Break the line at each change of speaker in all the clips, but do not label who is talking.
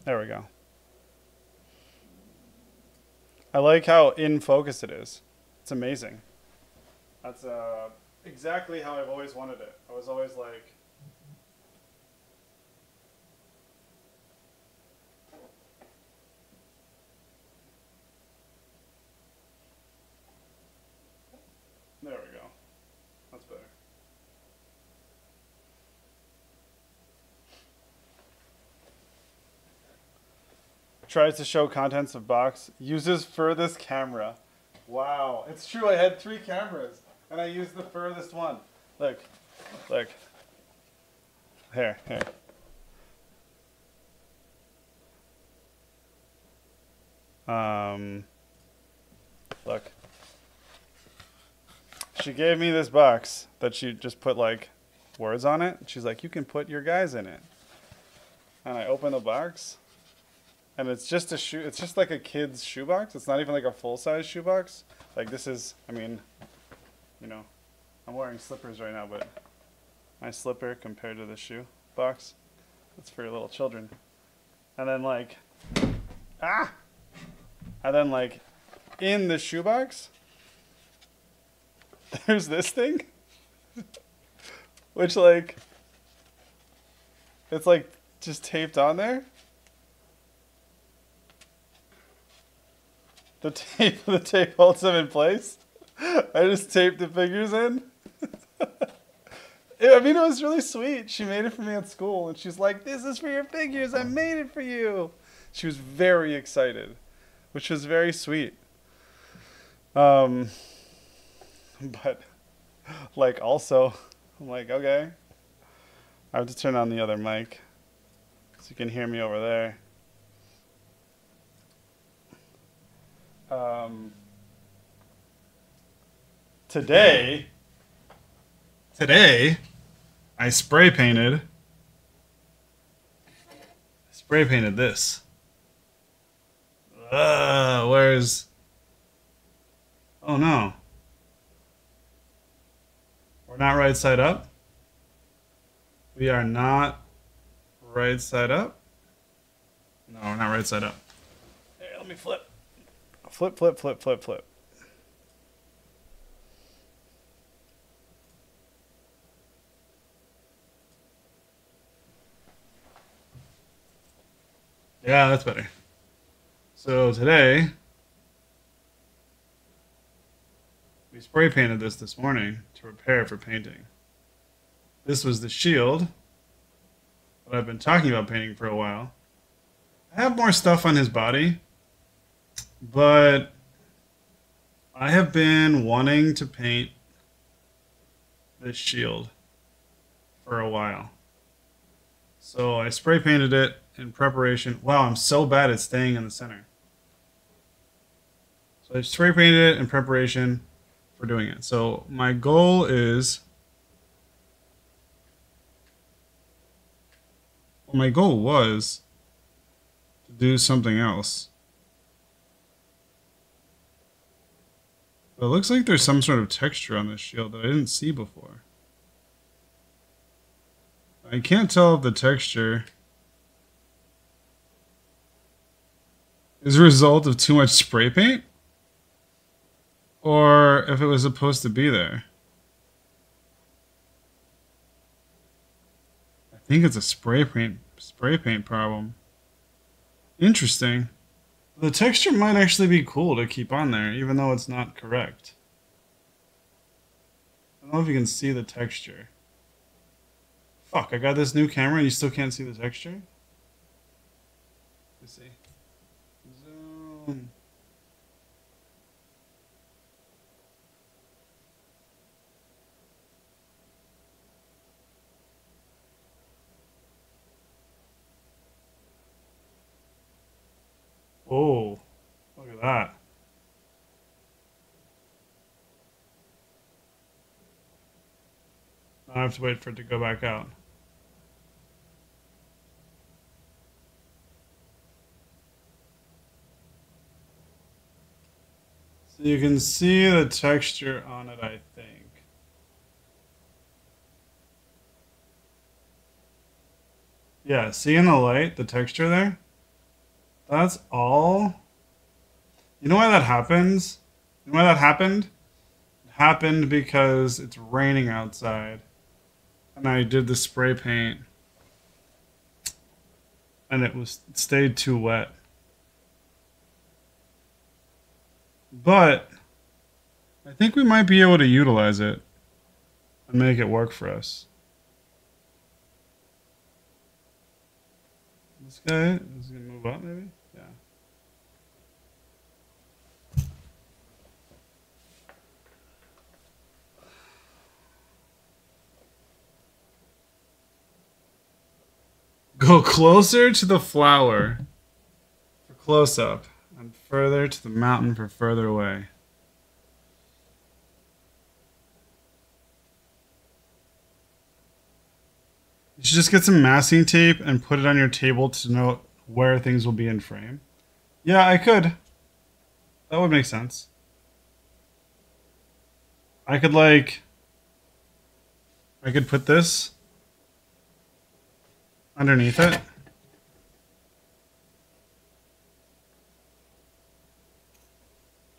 There we go. I like how in focus it is. It's amazing. That's exactly how I've always wanted it. I was always like, there we go. That's better. Tries to show contents of box. Uses furthest camera. Wow. It's true, I had 3 cameras. And I used the furthest one. Look. Look. Here. Look. She gave me this box that she just put like words on it. She's like, you can put your guys in it. And I open the box, and it's just a shoe. It's just like a kid's shoebox. It's not even like a full-size shoebox. Like this is, I mean, you know, I'm wearing slippers right now, but my slipper compared to the shoe box, it's for little children. And then like, and then like in the shoebox, there's this thing, which like, it's like just taped on there. The tape holds them in place. I just taped the figures in. I mean, it was really sweet. She made it for me at school, and she's like, "This is for your figures. I made it for you." She was very excited, which was very sweet. But like also, I'm like, okay, I have to turn on the other mic so you can hear me over there. Today, I spray painted this. Where's? Oh no. We're not right side up. We are not right side up. No, we're not right side up. Here, let me flip. Flip. Yeah, that's better. So today, we spray painted this morning to prepare for painting. This was the shield that I've been talking about painting for a while. I have more stuff on his body, but I have been wanting to paint this shield for a while. So I spray painted it in preparation. Wow, I'm so bad at staying in the center. So I spray painted it in preparation for doing it. So my goal is, well, my goal was to do something else. But it looks like there's some sort of texture on this shield that I didn't see before. I can't tell if the texture is a result of too much spray paint or if it was supposed to be there. I think it's a spray paint problem. Interesting. The texture might actually be cool to keep on there, even though it's not correct. I don't know if you can see the texture. Fuck, I got this new camera and you still can't see the texture? Let's see. Zoom. Oh, look at that. I have to wait for it to go back out. So you can see the texture on it, I think. Yeah, see in the light, the texture there? That's all. You know why that happens? You know why that happened? It happened because it's raining outside. And I did the spray paint. And it stayed too wet. But I think we might be able to utilize it and make it work for us. This guy is going to move up, maybe? Yeah. Go closer to the flower for close up and further to the mountain for further away. You should just get some masking tape and put it on your table to know where things will be in frame. Yeah, I could. That would make sense. I could put this underneath it.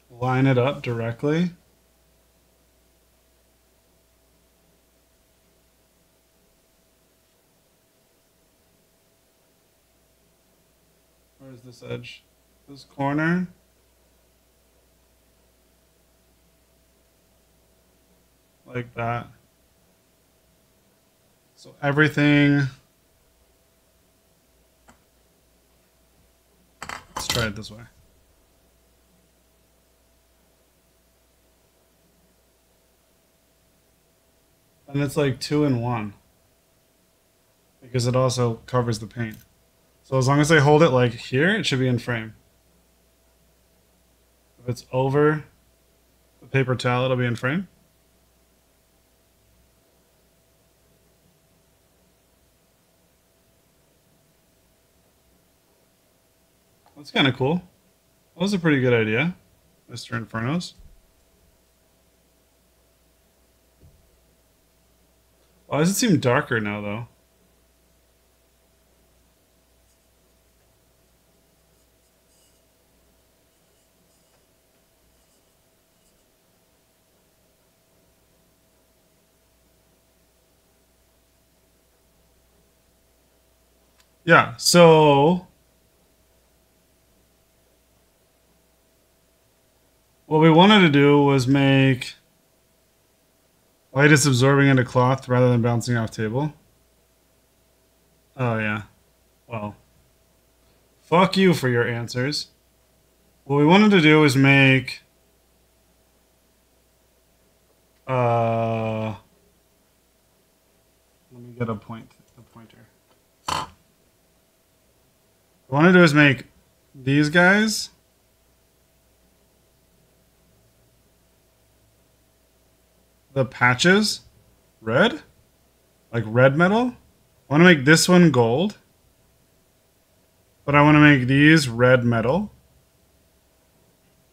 Line it up directly. Where's this edge? This corner. Like that. So everything. Let's try it this way. And it's like 2 in 1. Because it also covers the paint. So as long as I hold it like here, it should be in frame. If it's over the paper towel, it'll be in frame. That's kind of cool. That was a pretty good idea, Mr. Infernos. Why does it seem darker now, though? Yeah, so what we wanted to do was make light is absorbing into cloth rather than bouncing off table. Oh, yeah. Well, fuck you for your answers. What we wanted to do is make let me get a pointer. What I want to do is make these guys the patches red, like red metal. I want to make this one gold, but I want to make these red metal,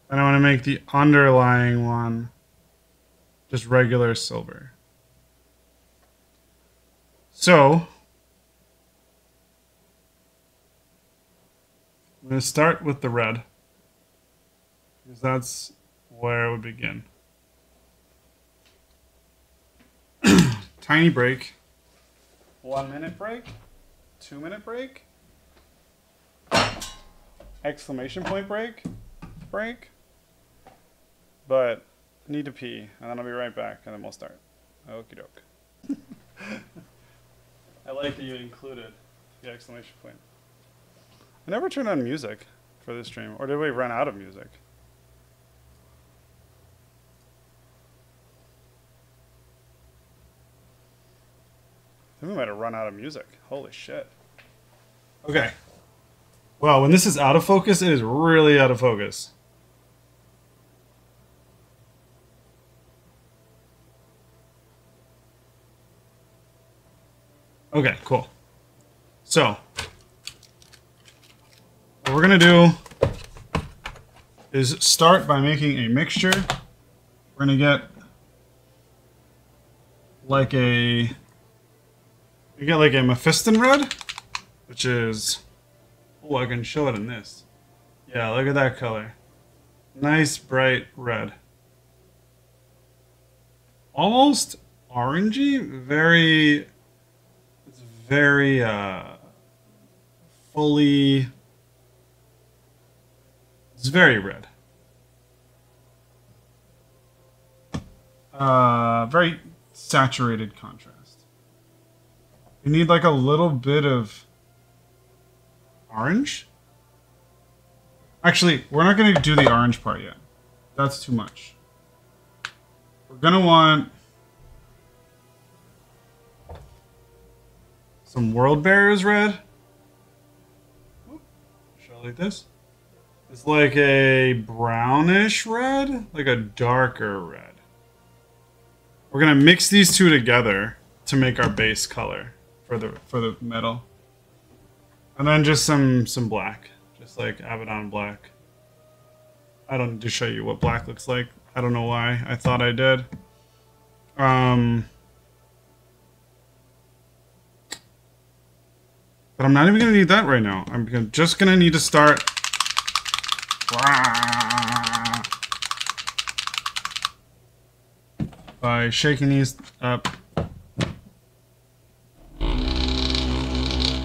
and I want to make the underlying one just regular silver. So I'm going to start with the red, because that's where it would begin. Tiny break. 1 minute break. 2 minute break. Exclamation point break. Break. But I need to pee, and then I'll be right back, and then we'll start. Okie doke. I like that you included the exclamation point. I never turned on music for this stream, or did we run out of music? I think we might have run out of music. Holy shit. Okay. Well, when this is out of focus, it is really out of focus. Okay, cool. So what we're going to do is start by making a mixture. We're going to get like a Mephiston red, which is, oh, I can show it in this. Yeah, look at that color. Nice bright red. Almost orangey. It's very fully, it's very red. Very saturated contrast. You need like a little bit of orange. Actually, we're not going to do the orange part yet. That's too much. We're going to want some World Bearers red. Should I like this? It's like a brownish red, like a darker red. We're gonna mix these two together to make our base color for the metal, and then just some black, just like Abaddon black. I don't need to show you what black looks like. I don't know why. I thought I did. But I'm not even gonna need that right now. I'm just gonna need to start. By shaking these up.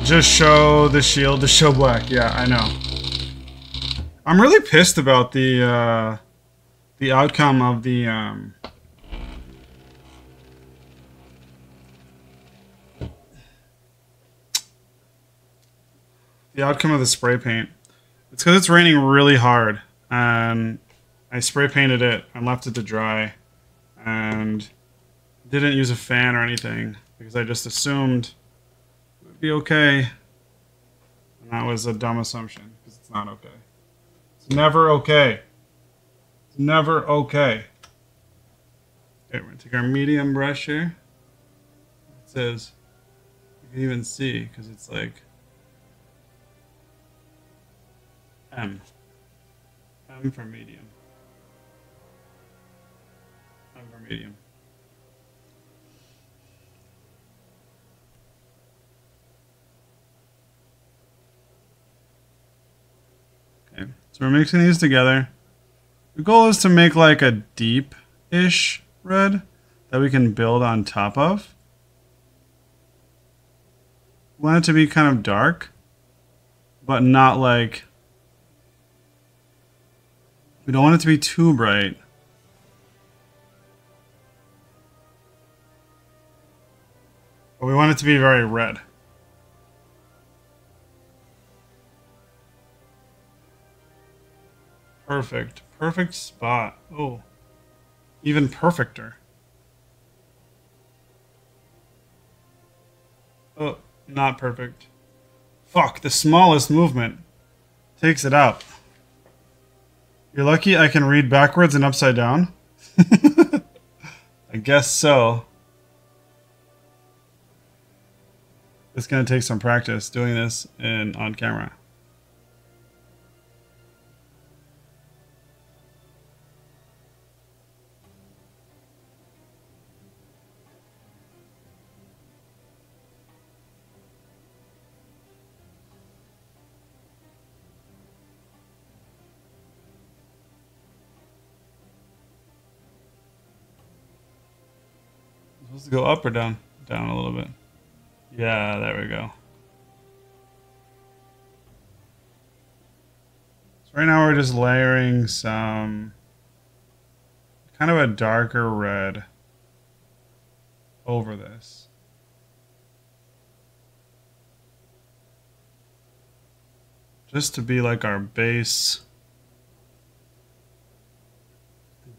Just show the shield to show black. Yeah, I know. I'm really pissed about the outcome of the outcome of the spray paint. It's because it's raining really hard, and I spray painted it and left it to dry, and didn't use a fan or anything because I just assumed it would be okay, and that was a dumb assumption because it's not okay. It's never okay. It's never okay. Okay, we're gonna take our medium brush here. It says, you can even see because it's like M for medium. M for medium. Okay, so we're mixing these together. The goal is to make like a deep-ish red that we can build on top of. We want it to be kind of dark, but not like... We don't want it to be too bright. But we want it to be very red. Perfect. Perfect spot. Oh. Even perfecter. Oh, not perfect. Fuck, the smallest movement takes it out. You're lucky I can read backwards and upside down. I guess so. It's gonna take some practice doing this on camera. Supposed to go up or down? Down a little bit. Yeah, there we go. So right now we're just layering some kind of a darker red over this. Just to be like our base,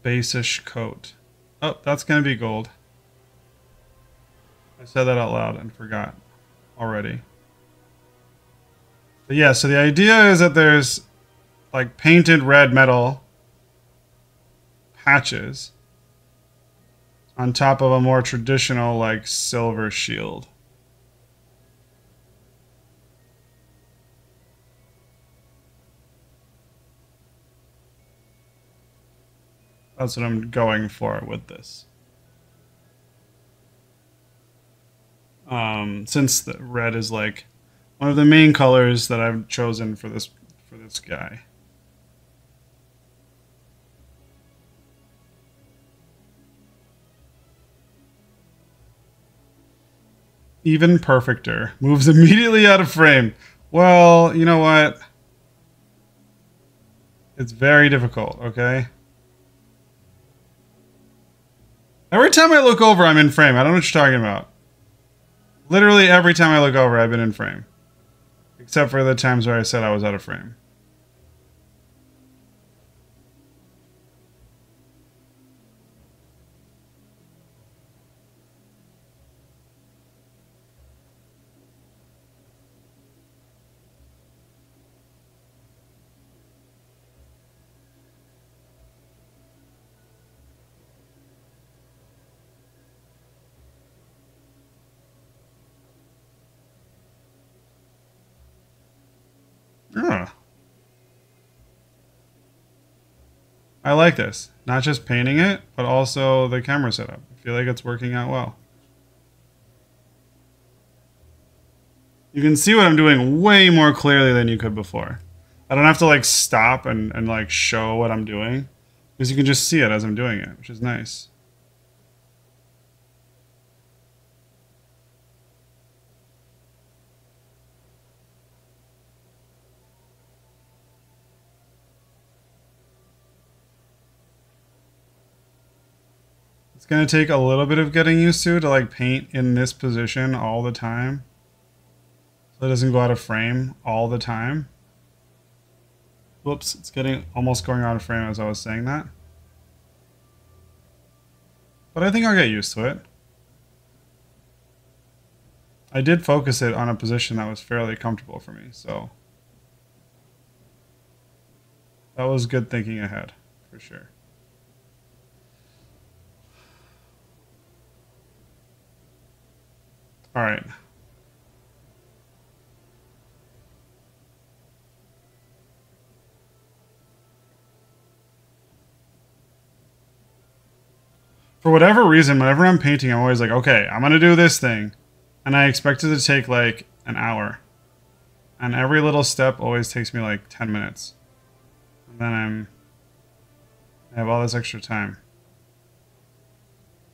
base-ish coat. Oh, that's gonna be gold. I said that out loud and forgot already. But yeah, so the idea is that there's like painted red metal patches on top of a more traditional like silver shield. That's what I'm going for with this. Since the red is like one of the main colors that I've chosen for this guy. Even perfecter. Moves immediately out of frame. Well, you know what? It's very difficult, okay? Every time I look over, I'm in frame. I don't know what you're talking about. Literally every time I look over, I've been in frame. Except for the times where I said I was out of frame. Oh, I like this. Not just painting it, but also the camera setup. I feel like it's working out well. You can see what I'm doing way more clearly than you could before. I don't have to like stop and like show what I'm doing. Because you can just see it as I'm doing it, which is nice. It's gonna take a little bit of getting used to like paint in this position all the time. So it doesn't go out of frame all the time. Whoops, it's getting almost going out of frame as I was saying that. But I think I'll get used to it. I did focus it on a position that was fairly comfortable for me, so that was good thinking ahead, for sure. All right. For whatever reason, whenever I'm painting, I'm always like, okay, I'm gonna do this thing. And I expect it to take like an hour. And every little step always takes me like 10 minutes. And then I have all this extra time.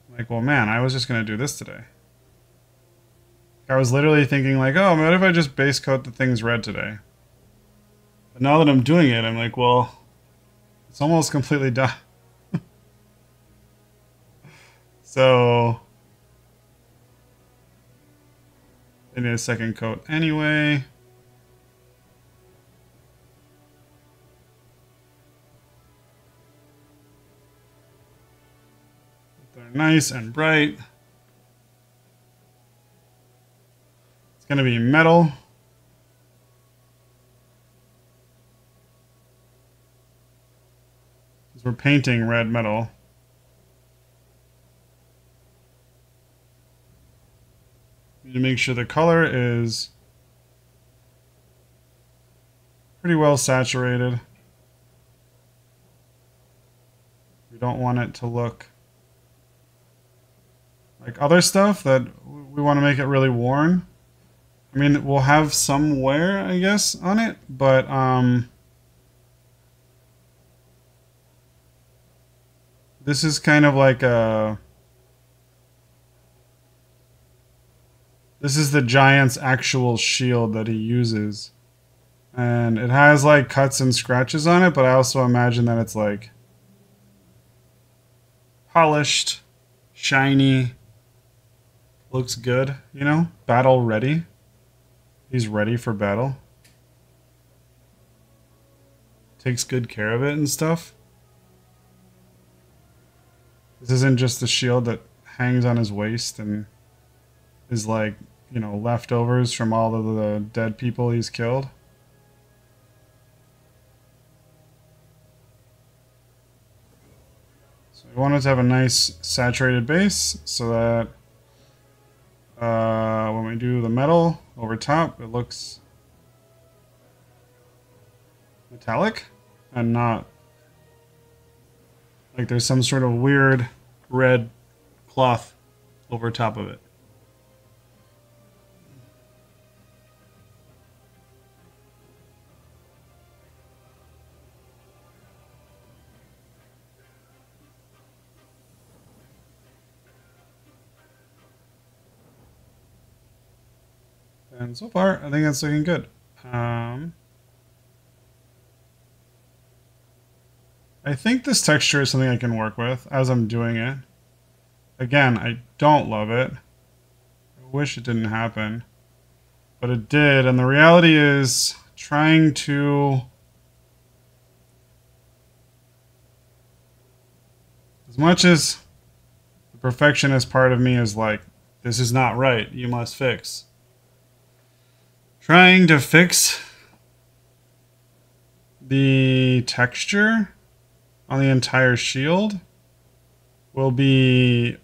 I'm like, well, man, I was just gonna do this today. I was literally thinking like, oh, what if I just base coat the things red today? But now that I'm doing it, I'm like, well, it's almost completely done. So I need a second coat anyway. They're nice and bright. It's gonna be metal. Because we're painting red metal. Need to make sure the color is pretty well saturated. We don't want it to look like other stuff that we want to make it really worn. I mean, we'll have some wear, I guess, on it, but this is kind of like a... This is the giant's actual shield that he uses. And it has like cuts and scratches on it, but I also imagine that it's like polished, shiny, looks good, you know? Battle ready. He's ready for battle. Takes good care of it and stuff. This isn't just a shield that hangs on his waist and is like, you know, leftovers from all of the dead people he's killed. So we want it to have a nice saturated base so that when we do the metal over top, it looks metallic and not like there's some sort of weird red cloth over top of it. And so far, I think that's looking good. I think this texture is something I can work with as I'm doing it. Again, I don't love it. I wish it didn't happen. But it did, and the reality is trying to... As much as the perfectionist part of me is like, this is not right, you must fix. Trying to fix the texture on the entire shield will be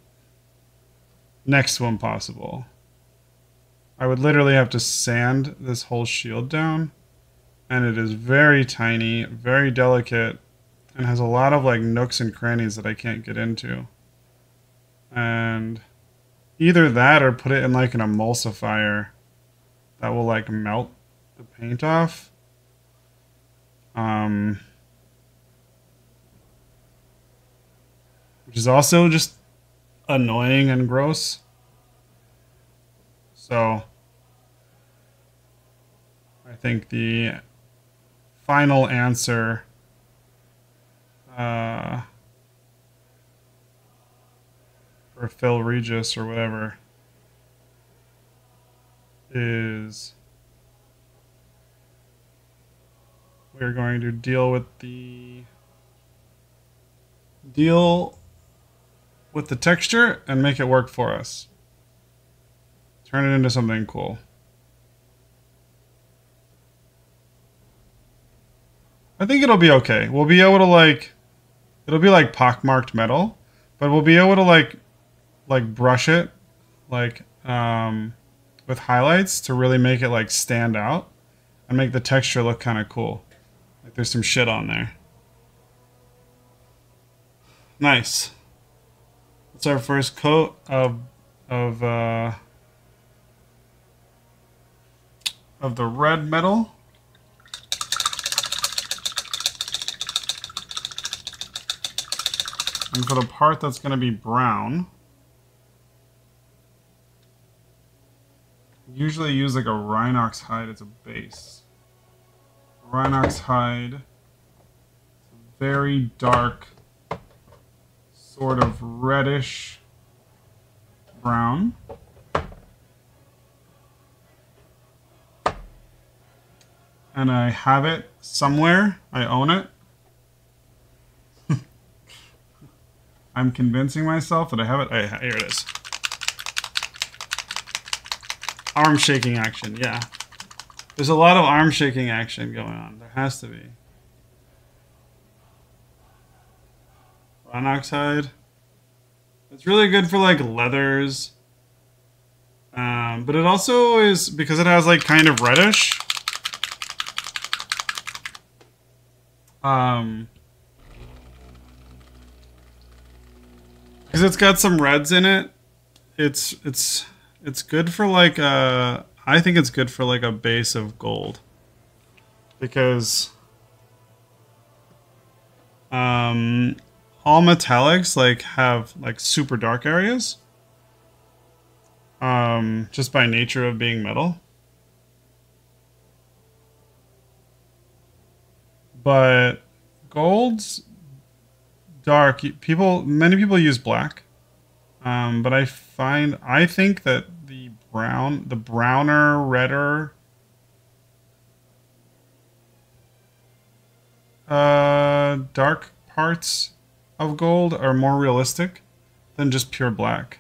next to impossible. I would literally have to sand this whole shield down, and it is very tiny, very delicate, and has a lot of like nooks and crannies that I can't get into. And either that or put it in like an emulsifier that will like melt the paint off. Which is also just annoying and gross. So I think the final answer for Phil Regis or whatever is we're going to deal with the texture and make it work for us. Turn it into something cool. I think it'll be okay. We'll be able to like, it'll be like pockmarked metal, but we'll be able to like brush it like with highlights to really make it like stand out and make the texture look kind of cool. Like there's some shit on there. Nice. That's our first coat of the red metal. And for the part that's going to be brown, usually use like a Rhinox hide as a base. Rhinox hide, it's a very dark, sort of reddish brown. And I have it somewhere. I own it. I'm convincing myself that I have it. Here it is. Arm shaking action, yeah. There's a lot of arm shaking action going on. There has to be. Rhinox hide. It's really good for like leathers. But it also is, because it has like kind of reddish. Because it's got some reds in it. It's good for like a, I think it's good for like a base of gold. Because all metallics like have like super dark areas. Just by nature of being metal. But gold's dark. Many people use black. But I think that the browner, redder dark parts of gold are more realistic than just pure black.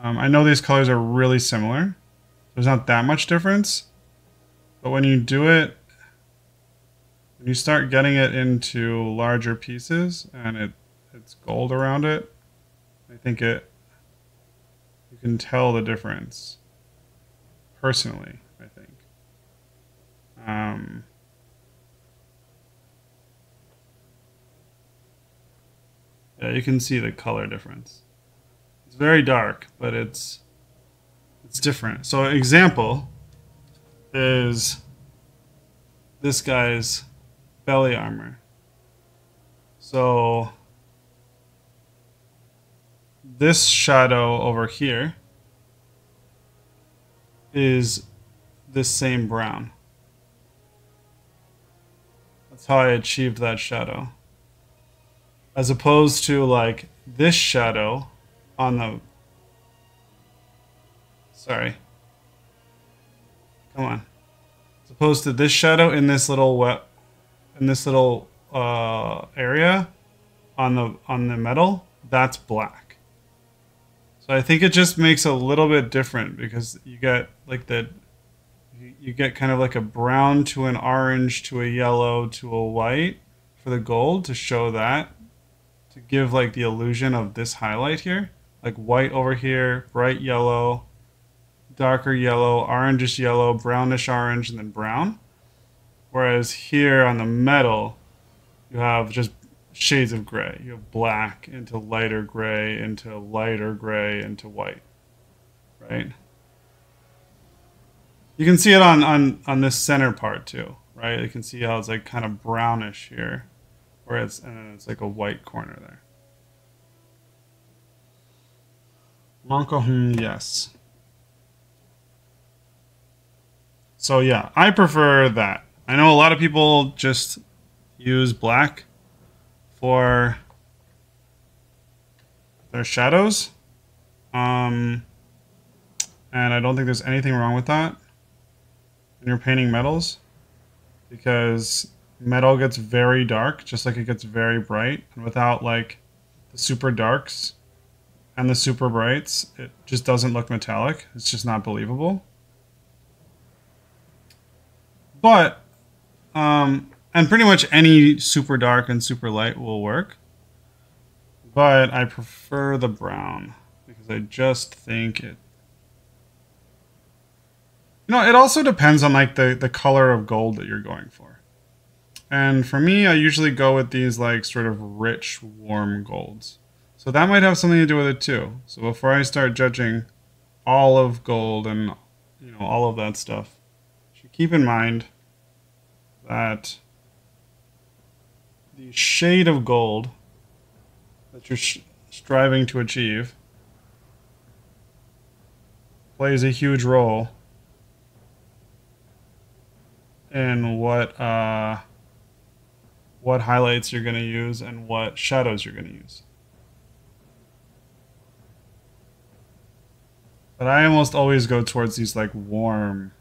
I know these colors are really similar. There's not that much difference. But when you do it, when you start getting it into larger pieces and it's gold around it, I think you can tell the difference. Personally, I think. Yeah, you can see the color difference. It's very dark, but it's different. So an example is this guy's belly armor. So this shadow over here is this same brown. That's how I achieved that shadow. As opposed to like this shadow on the... Sorry. Come on. As opposed to this shadow in this little area on the metal, that's black. So I think it just makes a little bit different because you get like you get kind of like a brown to an orange to a yellow to a white for the gold to show that, to give like the illusion of this highlight here, like white over here, bright yellow, darker yellow, orangish yellow, brownish orange, and then brown. Whereas here on the metal, you have just shades of gray. You have black into lighter gray, into lighter gray, into white, right? You can see it on this center part too, right? You can see how it's like kind of brownish here, where and then it's like a white corner there. Monko, yes. So yeah, I prefer that. I know a lot of people just use black for their shadows. And I don't think there's anything wrong with that when you're painting metals, because metal gets very dark just like it gets very bright, and without like the super darks and the super brights, it just doesn't look metallic. It's just not believable. But and pretty much any super dark and super light will work, but I prefer the brown because I just think it, you know, it also depends on like the color of gold that you're going for. And for me, I usually go with these like sort of rich, warm golds. So that might have something to do with it too. So before I start judging all of gold and, you know, all of that stuff, you should keep in mind that the shade of gold that you're striving to achieve plays a huge role in what highlights you're going to use and what shadows you're going to use. But I almost always go towards these like warm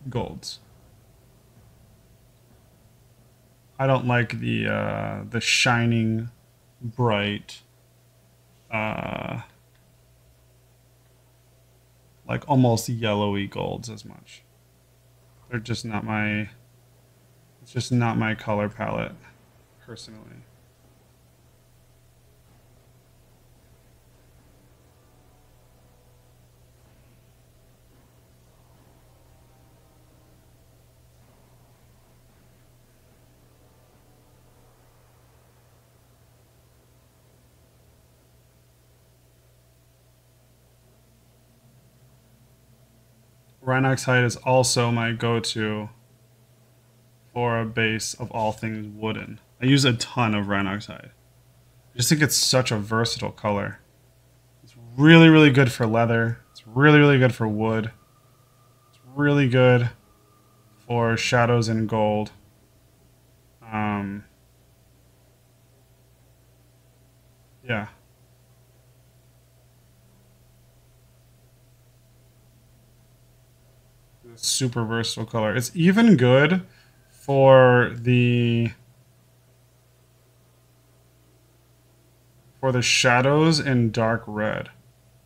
golds. I don't like the shining, bright, like almost yellowy golds as much. They're just not my. It's just not my color palette, personally. Rhinox hide is also my go-to for a base of all things wooden. I use a ton of Rhinox hide. I just think it's such a versatile color. It's really, really good for leather. It's really, really good for wood. It's really good for shadows in gold. Yeah. Super versatile color. It's even good for the shadows in dark red,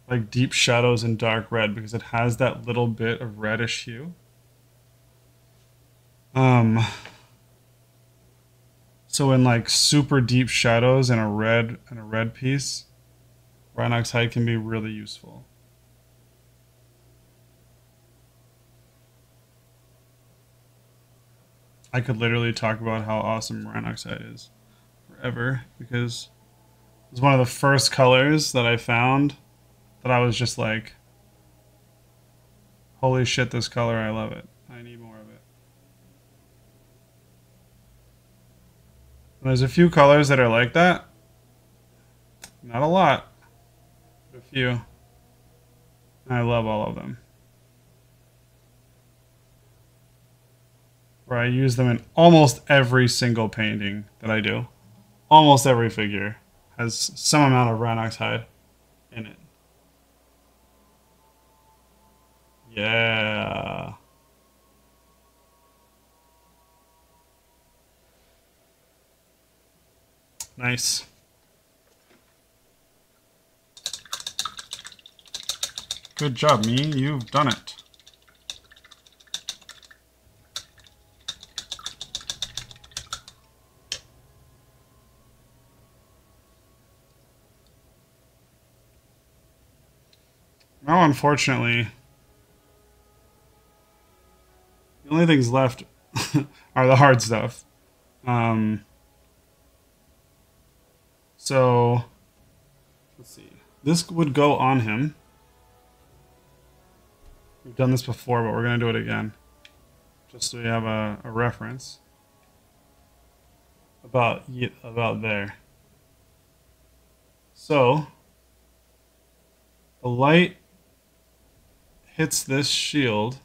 like deep shadows in dark red, because it has that little bit of reddish hue. So in like super deep shadows in a red piece, Rhinox hide can be really useful. I could literally talk about how awesome Rhinox hide is forever, because it was one of the first colors that I found that I was just like, holy shit, this color, I love it. I need more of it. And there's a few colors that are like that. Not a lot, but a few. I love all of them. Where I use them in almost every single painting that I do. Almost every figure has some amount of Rhinox hide in it. Yeah. Nice. Good job, me. You've done it. Now, unfortunately, the only things left are the hard stuff. So, let's see. This would go on him. We've done this before, but we're going to do it again. Just so we have a reference. About there. So, the light hits this shield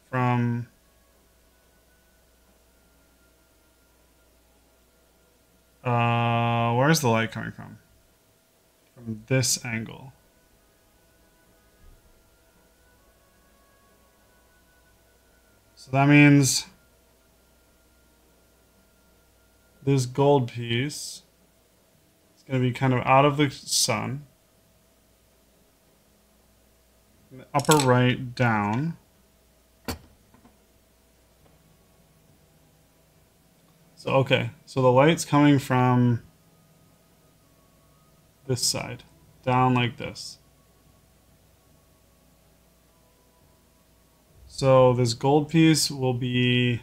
from where's the light coming from? From this angle. So that means this gold piece is going to be kind of out of the sun. From the upper right down. So, okay. So the light's coming from this side. Down like this. So this gold piece will be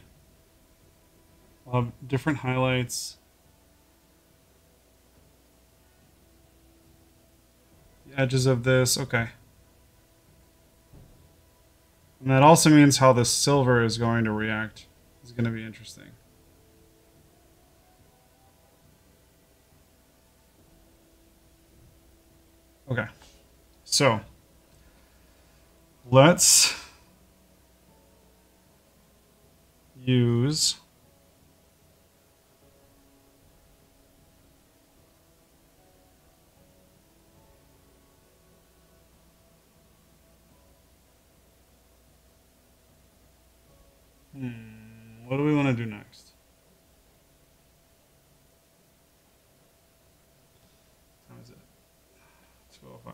different highlights. The edges of this, okay. And that also means how the silver is going to react. It's going to be interesting. Okay. So, let's use what do we want to do next? What time is it? 2:05.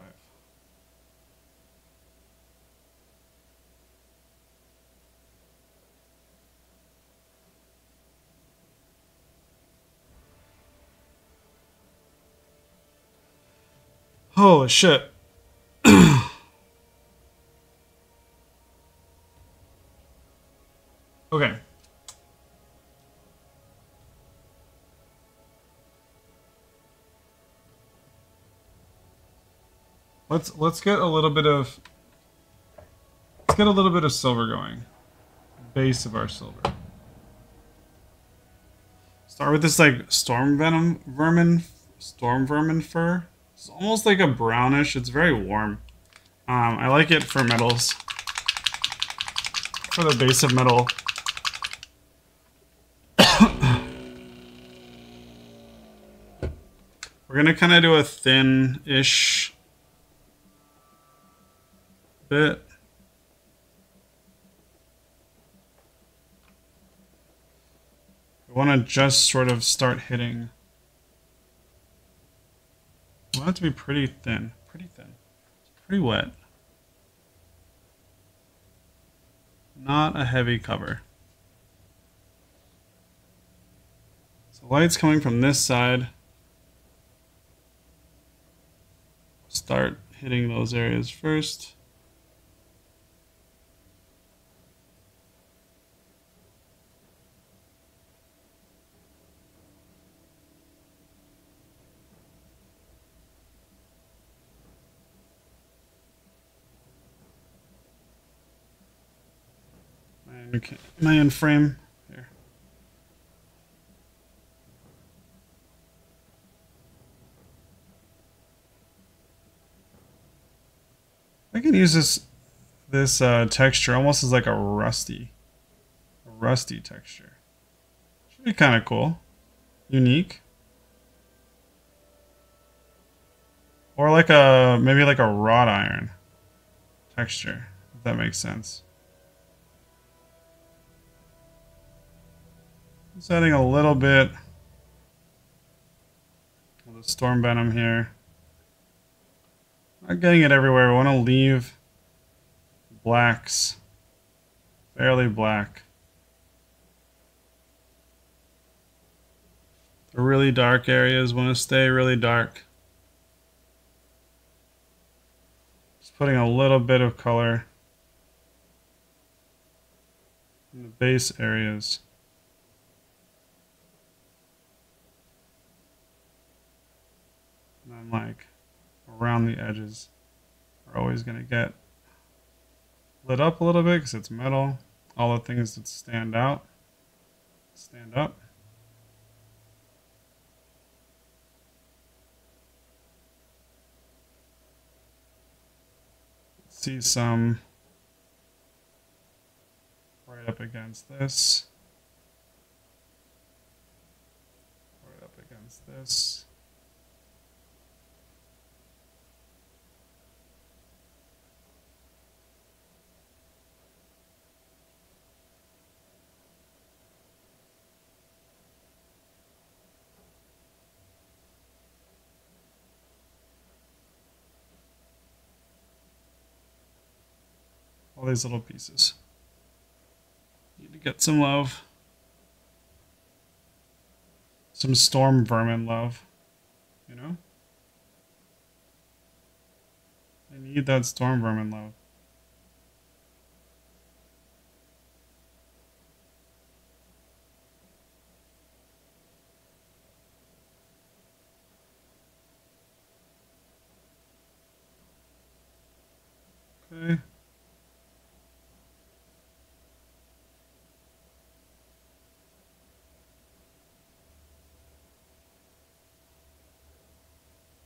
Holy shit. Okay. Let's get a little bit of silver going. Base of our silver. Start with this like storm vermin fur. It's almost like a brownish. It's very warm. I like it for metals. For the base of metal. We're gonna kind of do a thin-ish bit. We want to just sort of start hitting. We want it to be pretty thin. Pretty thin. Pretty wet. Not a heavy cover. So light's coming from this side. Start hitting those areas first. Am I in frame? Here. I can use this texture almost as like a rusty texture. Should be kind of cool, unique, or like maybe like a wrought iron texture, if that makes sense. Just adding a little bit of the storm venom here. Not getting it everywhere. We want to leave blacks fairly black. The really dark areas want to stay really dark. Just putting a little bit of color in the base areas. And then like around the edges are always going to get lit up a little bit because it's metal. All the things that stand out stand up. See some right up against this. Right up against this. All these little pieces need to get some love, some storm vermin love, you know? I need that storm vermin love. Okay.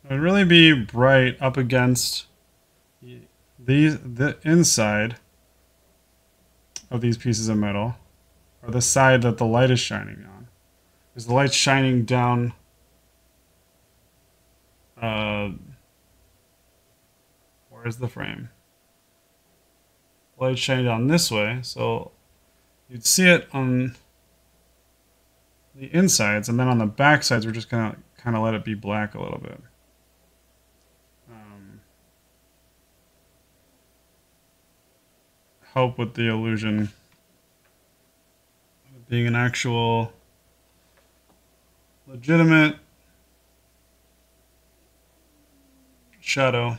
It would really be bright up against the inside of these pieces of metal, or the side that the light is shining on. Because the light's shining down where's the frame? Light's shining down this way, so you'd see it on the insides, and then on the back sides we're just gonna kind of let it be black a little bit. Help with the illusion of being an actual legitimate shadow.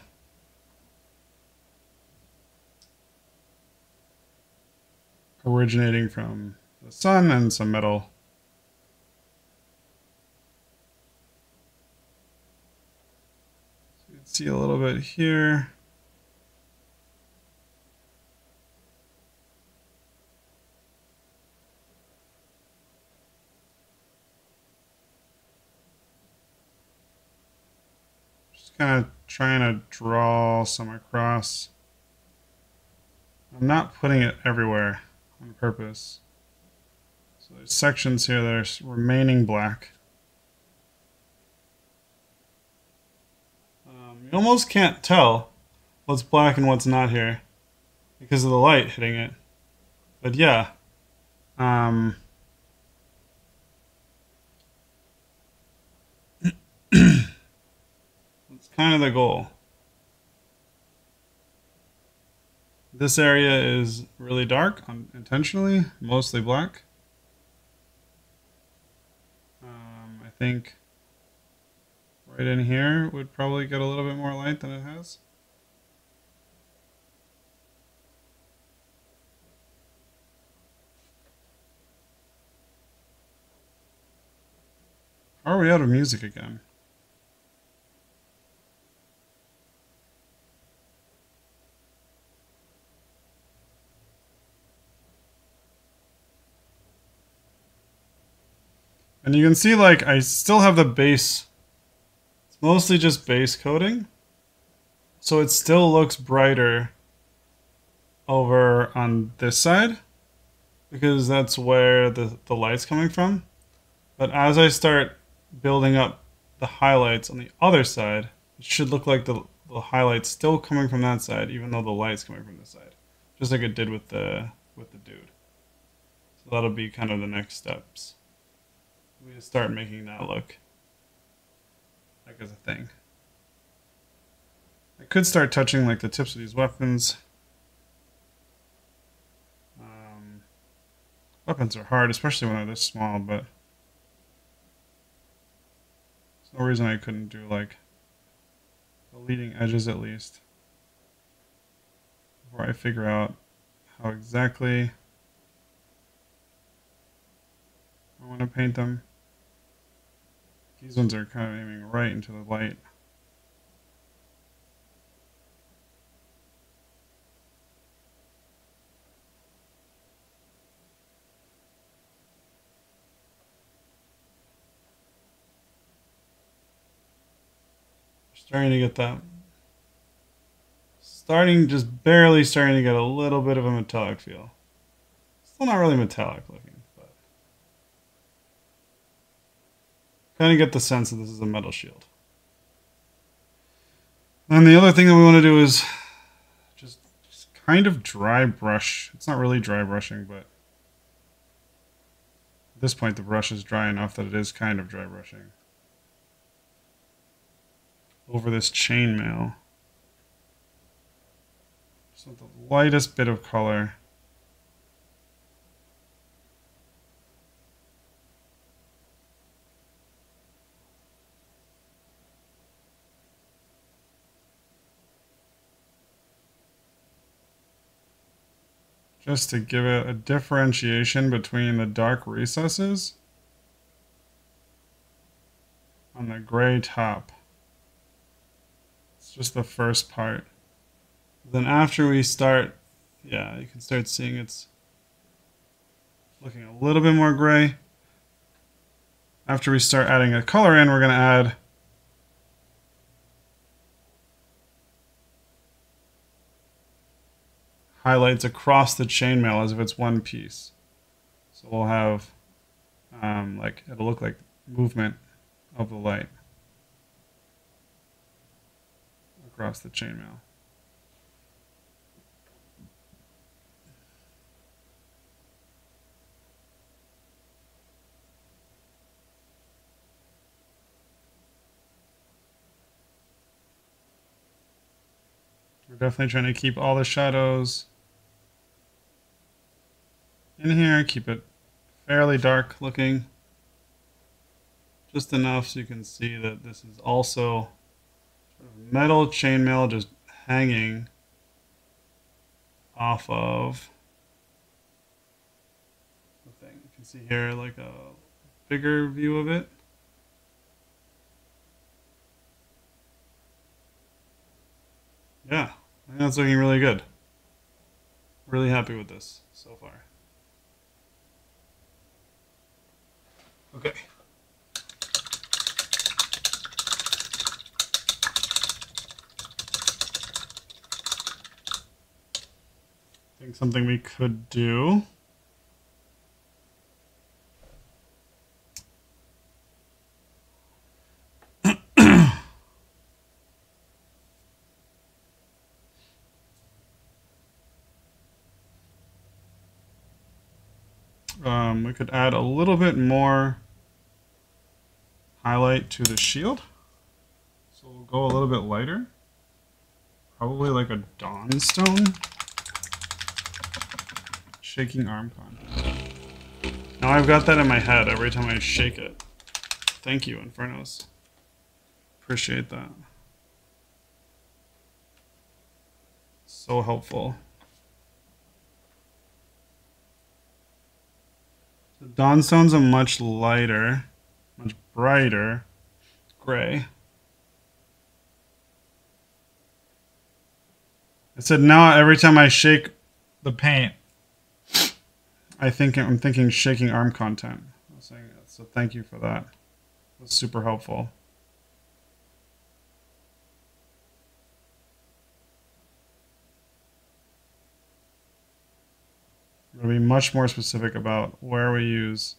Originating from the sun and some metal. So you can see a little bit here. Kind of trying to draw some across. I'm not putting it everywhere on purpose. So there's sections here that are remaining black. You almost can't tell what's black and what's not here because of the light hitting it. But yeah. Kind of the goal. This area is really dark, intentionally, mostly black. I think right in here would probably get a little bit more light than it has. Are we out of music again? And you can see, like, I still have the base. It's mostly just base coating. So it still looks brighter over on this side because that's where the light's coming from. But as I start building up the highlights on the other side, it should look like the highlights still coming from that side, even though the light's coming from this side. Just like it did with the dude. So that'll be kind of the next steps. We just start making that look like as a thing. I could start touching like the tips of these weapons. Weapons are hard, especially when they're this small, but there's no reason I couldn't do like the leading edges at least before I figure out how exactly I want to paint them. These ones are kind of aiming right into the light. Starting to get that. Just barely starting to get a little bit of a metallic feel. Still not really metallic looking, but kind of get the sense that this is a metal shield. And the other thing that we want to do is just kind of dry brush. It's not really dry brushing, but at this point the brush is dry enough that it is kind of dry brushing over this chainmail. Just want the lightest bit of color. Just to give it a differentiation between the dark recesses on the gray top. It's just the first part. Then after we start, yeah, you can start seeing it's looking a little bit more gray. After we start adding a color in, we're going to add highlights across the chainmail as if it's one piece. So we'll have, like, it'll look like movement of the light across the chainmail. We're definitely trying to keep all the shadows in here, keep it fairly dark looking. Just enough so you can see that this is also sort of metal chainmail just hanging off of the thing. You can see here like a bigger view of it. Yeah, I think that's looking really good. Really happy with this so far. Okay. I think something we could do we could add a little bit more highlight to the shield. So we'll go a little bit lighter. Probably like a Dawnstone. Shaking arm con. Now I've got that in my head every time I shake it. Thank you, Infernos. Appreciate that. So helpful. So Dawnstone's a much lighter, much brighter gray. I said now every time I shake the paint, I'm thinking shaking arm content. I was saying that, so thank you for that. That's super helpful. I'm going to be much more specific about where we use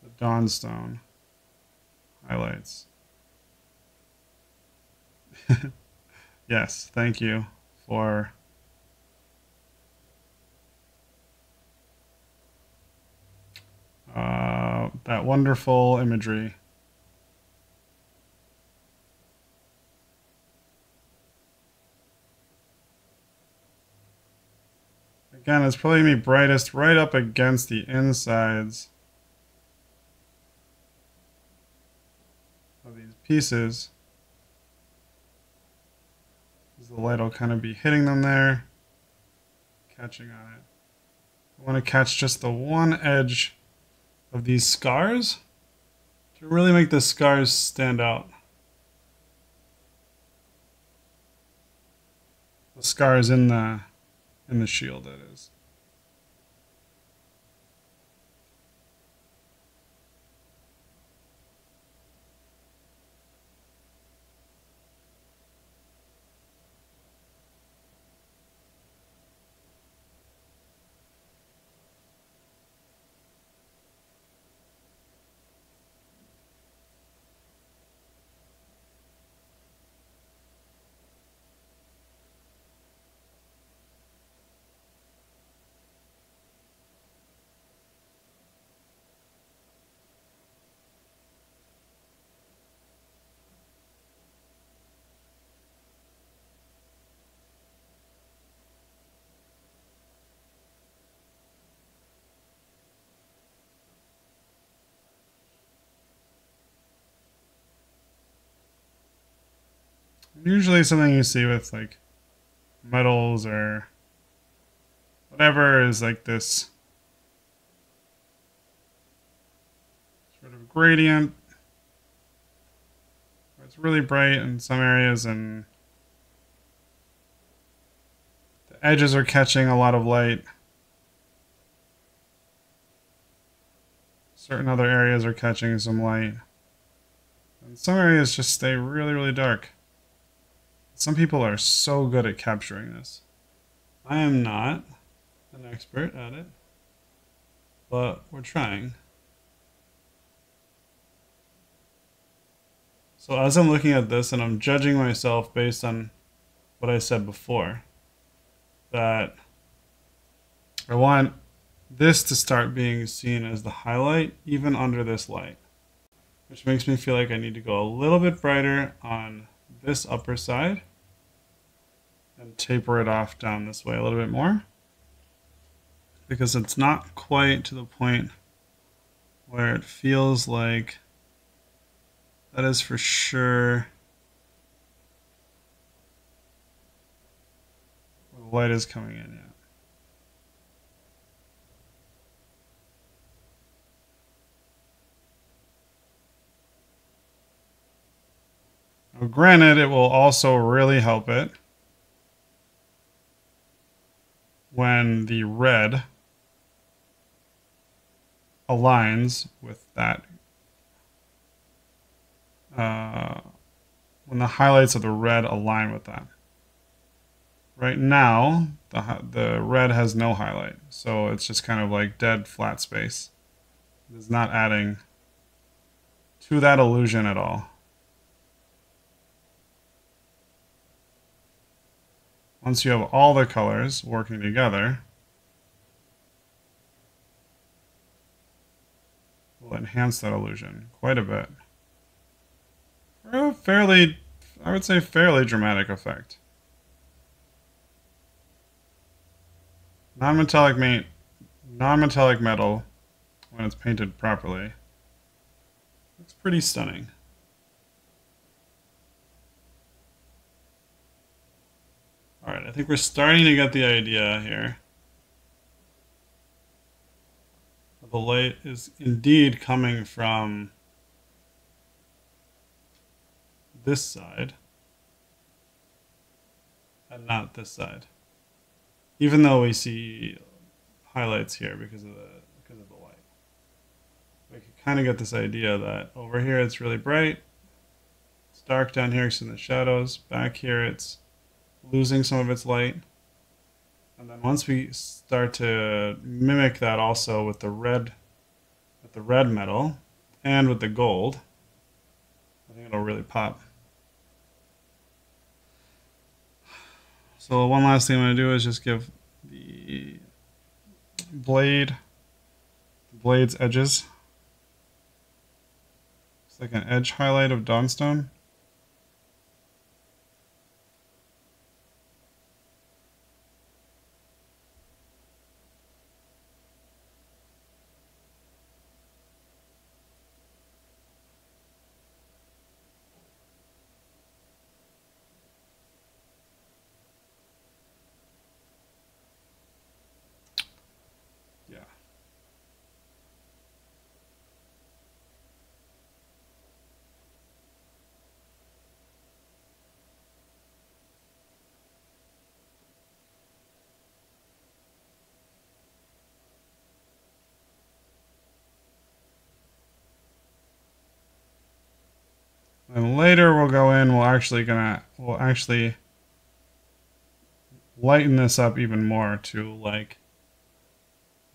the Dawnstone highlights. Yes, thank you for that wonderful imagery. Again, it's probably going to be brightest right up against the insides of these pieces. The light will kind of be hitting them there, catching on it. I want to catch just the one edge of these scars to really make the scars stand out. The scars in the shield, that is. Usually something you see with like metals or whatever is like this sort of gradient where it's really bright in some areas and the edges are catching a lot of light. Certain other areas are catching some light. And some areas just stay really, really dark. Some people are so good at capturing this. I am not an expert at it, but we're trying. So as I'm looking at this and I'm judging myself based on what I said before, that I want this to start being seen as the highlight even under this light, which makes me feel like I need to go a little bit brighter on this upper side and taper it off down this way a little bit more, because it's not quite to the point where it feels like that is for sure where the light is coming in yet. Now, granted, it will also really help it when the red aligns with that, when the highlights of the red align with that. Right now, the red has no highlight, so it's just kind of like dead flat space. It's not adding to that illusion at all. Once you have all the colors working together, will enhance that illusion quite a bit. For a fairly, I would say, fairly dramatic effect. Non-metallic metal, when it's painted properly, looks pretty stunning. Alright, I think we're starting to get the idea here. The light is indeed coming from this side and not this side. Even though we see highlights here because of the light. We can kind of get this idea that over here it's really bright. It's dark down here because in the shadows. Back here it's losing some of its light. And then once we start to mimic that also with the red metal and with the gold, I think it'll really pop. So one last thing I'm going to do is just give the blade's edges. It's like an edge highlight of Dawnstone. Yeah. And later we'll go in, we'll actually lighten this up even more to like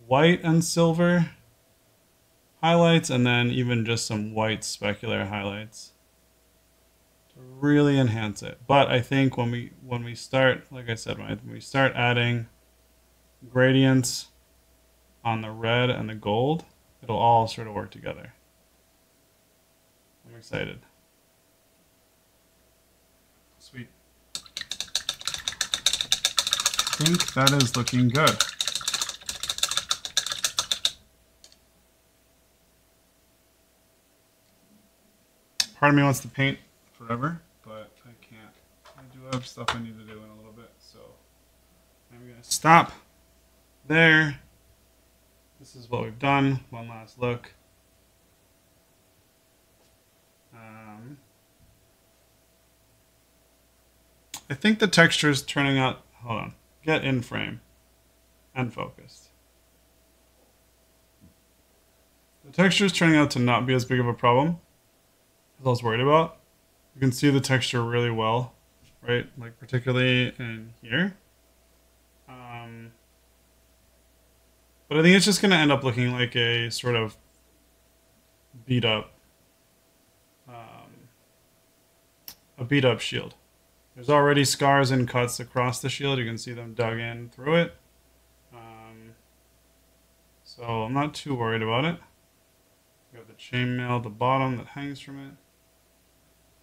white and silver highlights, and then even just some white specular highlights to really enhance it. But I think when we start, like I said, when we start adding gradients on the red and the gold, it'll all sort of work together. I'm excited. Sweet. I think that is looking good. Part of me wants to paint forever, but I can't. I do have stuff I need to do in a little bit, so I'm going to stop there. This is what we've done. One last look. I think the texture is turning out. Hold on. Get in frame and focused. The texture is turning out to not be as big of a problem as I was worried about. You can see the texture really well, right? Like particularly in here. But I think it's just going to end up looking like a sort of beat up, shield. There's already scars and cuts across the shield. You can see them dug in through it. So I'm not too worried about it. We have the chainmail at the bottom that hangs from it.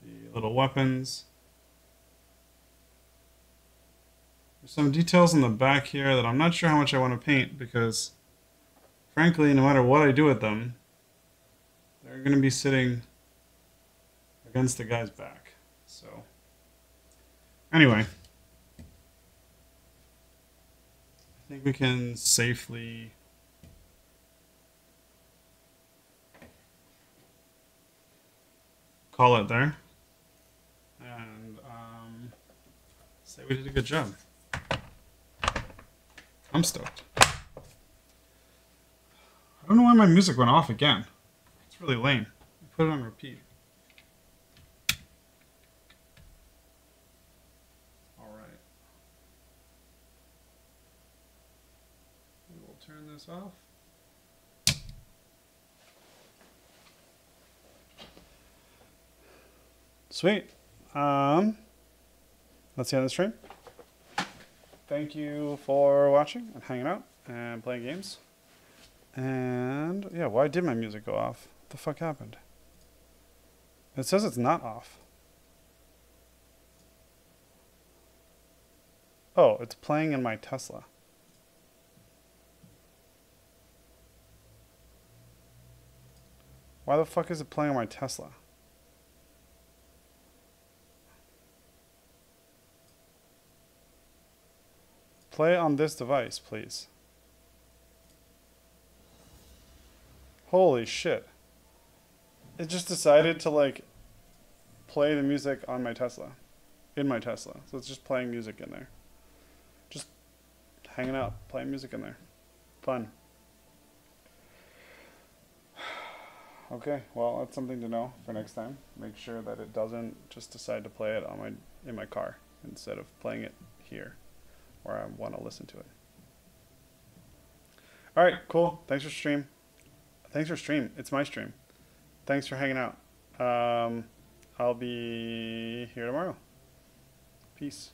The little weapons. There's some details in the back here that I'm not sure how much I want to paint because, frankly, no matter what I do with them, they're going to be sitting against the guy's back. So, anyway, I think we can safely call it there and say we did a good job. I'm stoked. I don't know why my music went off again. It's really lame. I put it on repeat. Alright. We will turn this off. Sweet. That's the end of the stream. Thank you for watching and hanging out and playing games. And yeah, why did my music go off? What the fuck happened? It says it's not off. Oh, it's playing in my Tesla. Why the fuck is it playing on my Tesla? Play on this device, please. Holy shit. It just decided to like play the music on my Tesla. In my Tesla. So it's just playing music in there. Just hanging out, playing music in there. Fun. Okay, well that's something to know for next time. Make sure that it doesn't just decide to play it on in my car instead of playing it here. or I want to listen to it. All right, cool. Thanks for stream. Thanks for stream. It's my stream. Thanks for hanging out. I'll be here tomorrow. Peace.